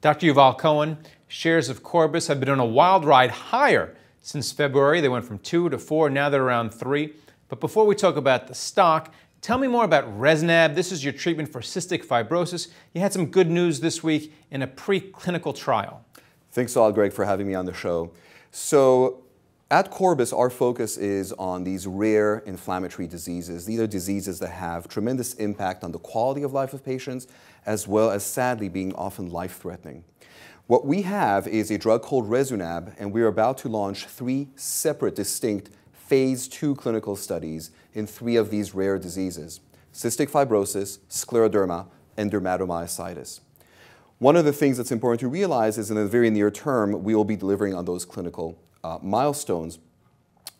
Dr. Yuval Cohen, shares of Corbus have been on a wild ride higher since February. They went from 2 to 4, now they're around 3. But before we talk about the stock, tell me more about Resunab. This is your treatment for cystic fibrosis. You had some good news this week in a preclinical trial. Thanks a lot, Greg, for having me on the show. So at Corbus, our focus is on these rare inflammatory diseases. These are diseases that have tremendous impact on the quality of life of patients, as well as sadly being often life-threatening. What we have is a drug called Resunab, and we're about to launch 3 separate, distinct phase 2 clinical studies in 3 of these rare diseases: cystic fibrosis, scleroderma, and dermatomyositis. One of the things that's important to realize is in the very near term, we will be delivering on those clinical milestones.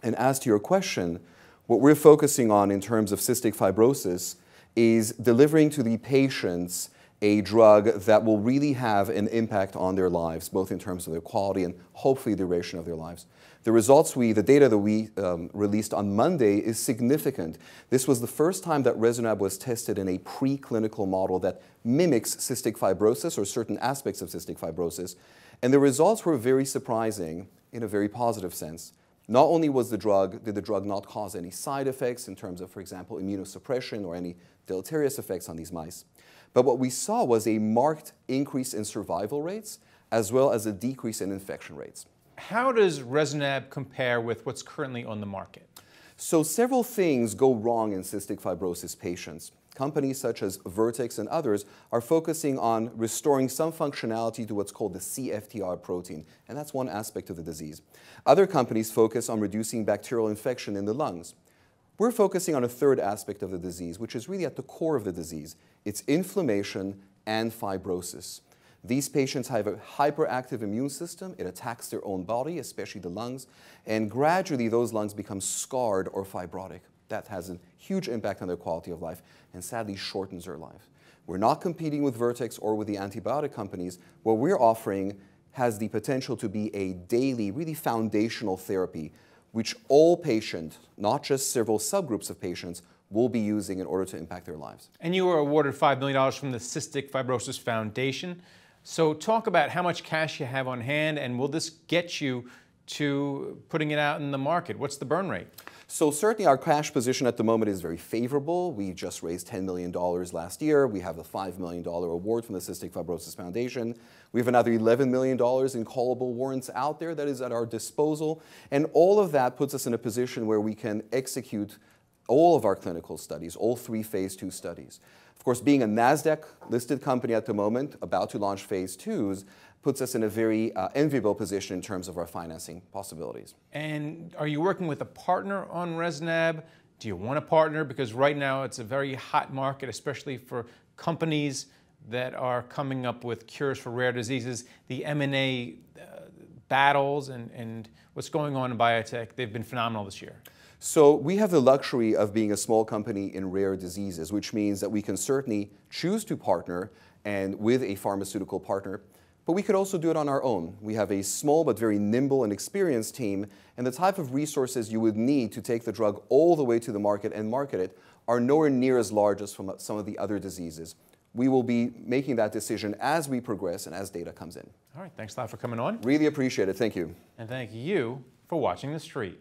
And as to your question, what we're focusing on in terms of cystic fibrosis is delivering to the patients a drug that will really have an impact on their lives, both in terms of their quality and hopefully the duration of their lives. The data that we released on Monday is significant. This was the first time that Resunab was tested in a preclinical model that mimics cystic fibrosis or certain aspects of cystic fibrosis. And the results were very surprising in a very positive sense. Not only did the drug not cause any side effects in terms of, for example, immunosuppression or any deleterious effects on these mice, but what we saw was a marked increase in survival rates as well as a decrease in infection rates. How does Resunab compare with what's currently on the market? So several things go wrong in cystic fibrosis patients. Companies such as Vertex and others are focusing on restoring some functionality to what's called the CFTR protein, and that's one aspect of the disease. Other companies focus on reducing bacterial infection in the lungs. We're focusing on a third aspect of the disease, which is really at the core of the disease. It's inflammation and fibrosis. These patients have a hyperactive immune system. It attacks their own body, especially the lungs, and gradually those lungs become scarred or fibrotic. That has a huge impact on their quality of life and sadly shortens their life. We're not competing with Vertex or with the antibiotic companies. What we're offering has the potential to be a daily, really foundational therapy, which all patients, not just several subgroups of patients, will be using in order to impact their lives. And you were awarded $5 million from the Cystic Fibrosis Foundation. So talk about how much cash you have on hand, and will this get you to putting it out in the market? What's the burn rate? So certainly our cash position at the moment is very favorable. We just raised $10 million last year. We have a $5 million award from the Cystic Fibrosis Foundation. We have another $11 million in callable warrants out there that is at our disposal. And all of that puts us in a position where we can execute all of our clinical studies, all 3 phase 2 studies. Of course, being a NASDAQ-listed company at the moment, about to launch phase 2s, puts us in a very enviable position in terms of our financing possibilities. And are you working with a partner on Resunab? Do you want a partner? Because right now it's a very hot market, especially for companies that are coming up with cures for rare diseases. The M&A battles and what's going on in biotech, they've been phenomenal this year. So we have the luxury of being a small company in rare diseases, which means that we can certainly choose to partner and with a pharmaceutical partner, but we could also do it on our own. We have a small but very nimble and experienced team, and the type of resources you would need to take the drug all the way to the market and market it are nowhere near as large as from some of the other diseases. We will be making that decision as we progress and as data comes in. All right, thanks a lot for coming on. Really appreciate it. Thank you. And thank you for watching The Street.